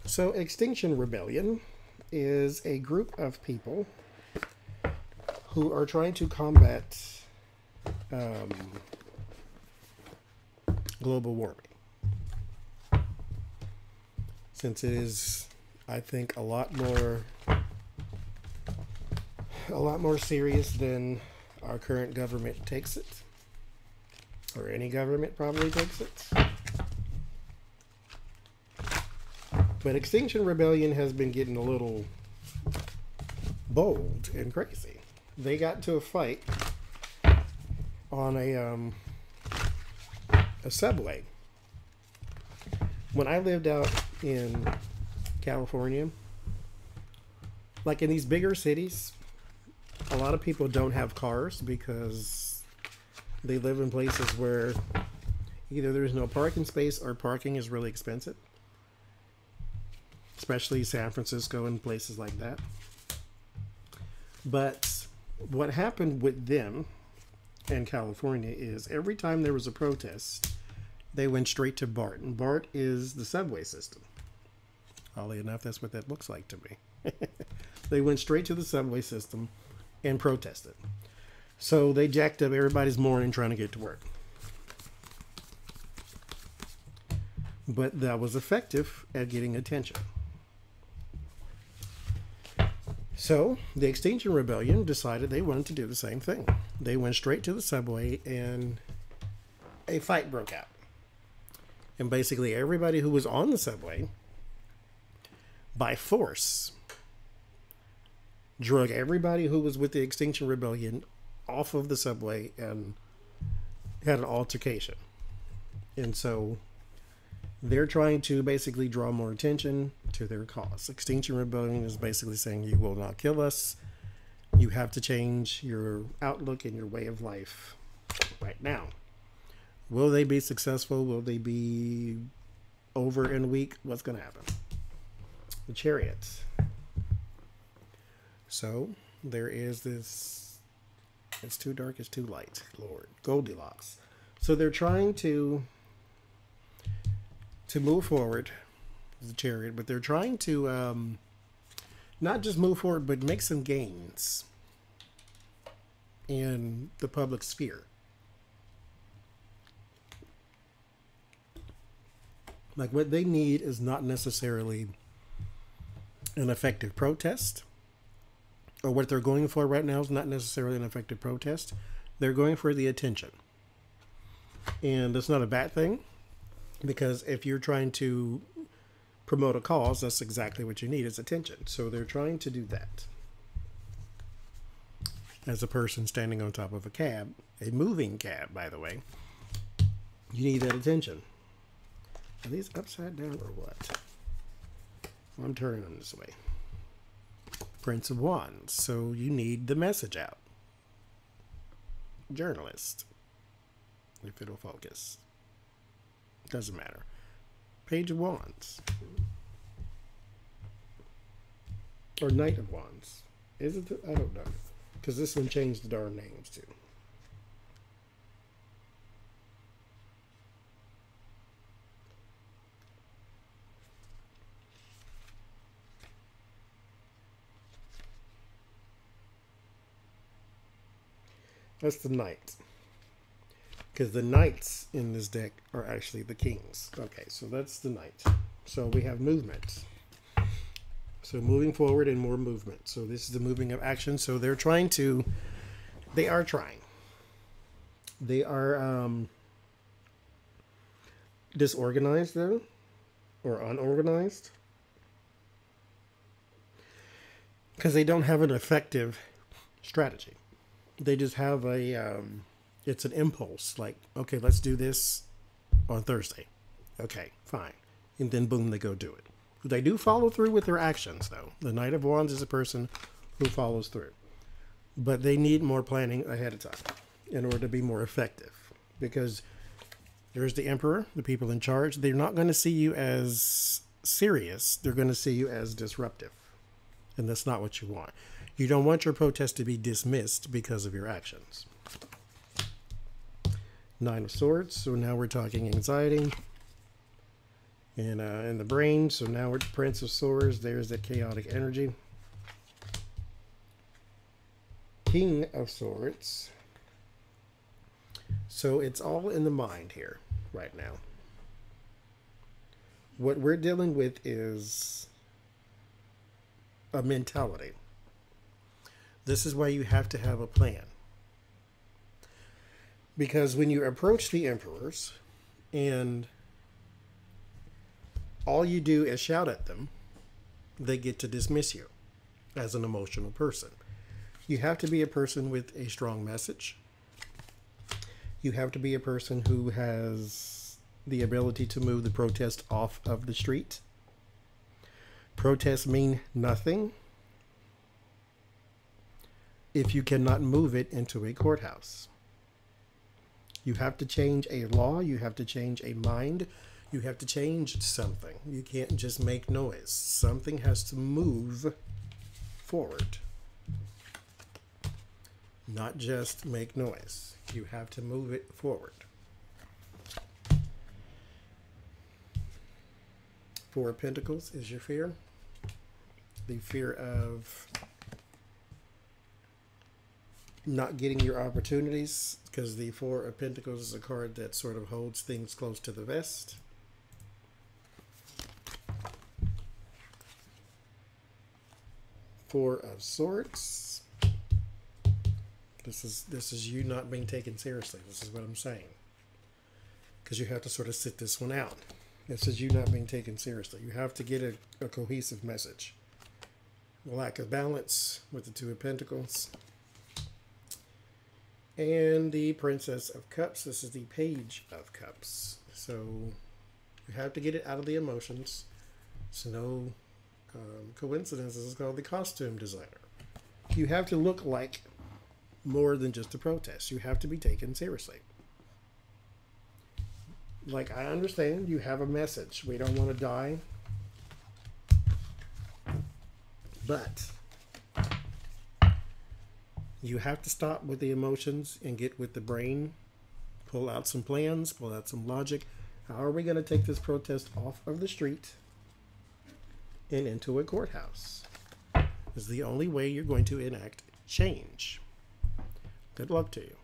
So, Extinction Rebellion is a group of people who are trying to combat um, global warming. Since it is, I think, a lot more serious than our current government takes it, or any government probably takes it. But Extinction Rebellion has been getting a little bold and crazy. They got into a fight on a subway. When I lived out in California, like in these bigger cities, a lot of people don't have cars because they live in places where either there's no parking space or parking is really expensive. Especially San Francisco and places like that. But what happened with them in California is every time there was a protest, they went straight to BART. And BART is the subway system. Oddly enough, that's what that looks like to me. They went straight to the subway system and protested. So they jacked up everybody's morning trying to get to work. But that was effective at getting attention. So the Extinction Rebellion decided they wanted to do the same thing. They went straight to the subway and a fight broke out. And basically everybody who was on the subway, by force, drug everybody who was with the Extinction Rebellion off of the subway and had an altercation. And so they're trying to basically draw more attention to their cause. Extinction Rebellion is basically saying you will not kill us. You have to change your outlook and your way of life right now. Will they be successful? Will they be over in a week? What's going to happen? The Chariots. So there is this, it's too dark, it's too light, Lord, Goldilocks. So they're trying to move forward, the Chariot, but they're trying to not just move forward, but make some gains in the public sphere. Like what they need is not necessarily an effective protest, or what they're going for right now is not necessarily an effective protest. They're going for the attention. And that's not a bad thing, because if you're trying to promote a cause, that's exactly what you need is attention. So they're trying to do that. As a person standing on top of a cab, a moving cab, by the way, you need that attention. Are these upside down or what? I'm turning them this way. Prince of Wands. So you need the message out. Journalist. If it'll focus. Doesn't matter. Page of Wands. Or Knight of Wands. Is it? I don't know. Because this one changed the darn names too. That's the Knight. Because the Knights in this deck are actually the Kings. Okay, so that's the Knight. So we have movement. So moving forward and more movement. So this is the moving of action. So they're trying to, they are trying. They are disorganized though, or unorganized. Because they don't have an effective strategy. They just have a, it's an impulse. Like, okay, let's do this on Thursday. Okay, fine. And then boom, they go do it. They do follow through with their actions, though. The Knight of Wands is a person who follows through. But they need more planning ahead of time in order to be more effective. Because there's the Emperor, the people in charge. They're not going to see you as serious. They're going to see you as disruptive. And that's not what you want. You don't want your protest to be dismissed because of your actions. Nine of Swords. So now we're talking anxiety. in the brain. So now we're the Prince of Swords. There's that chaotic energy. King of Swords. So it's all in the mind here right now. What we're dealing with is a mentality. This is why you have to have a plan. Because when you approach the emperors and all you do is shout at them, they get to dismiss you as an emotional person. You have to be a person with a strong message. You have to be a person who has the ability to move the protest off of the street. Protests mean nothing if you cannot move it into a courthouse. You have to change a law. You have to change a mind. You have to change something. You can't just make noise. Something has to move forward. Not just make noise. You have to move it forward. Four of Pentacles is your fear. The fear of not getting your opportunities, because the Four of Pentacles is a card that sort of holds things close to the vest. Four of Swords. This is you not being taken seriously. This is what I'm saying. Because you have to sort of sit this one out. This is you not being taken seriously. You have to get a cohesive message. Lack of balance with the Two of Pentacles. And the Princess of Cups. This is the Page of Cups. So you have to get it out of the emotions. It's no coincidence. This is called the costume designer. You have to look like more than just a protest. You have to be taken seriously. Like, I understand you have a message. We don't want to die. But you have to stop with the emotions and get with the brain. Pull out some plans, pull out some logic. How are we going to take this protest off of the street and into a courthouse? This is the only way you're going to enact change. Good luck to you.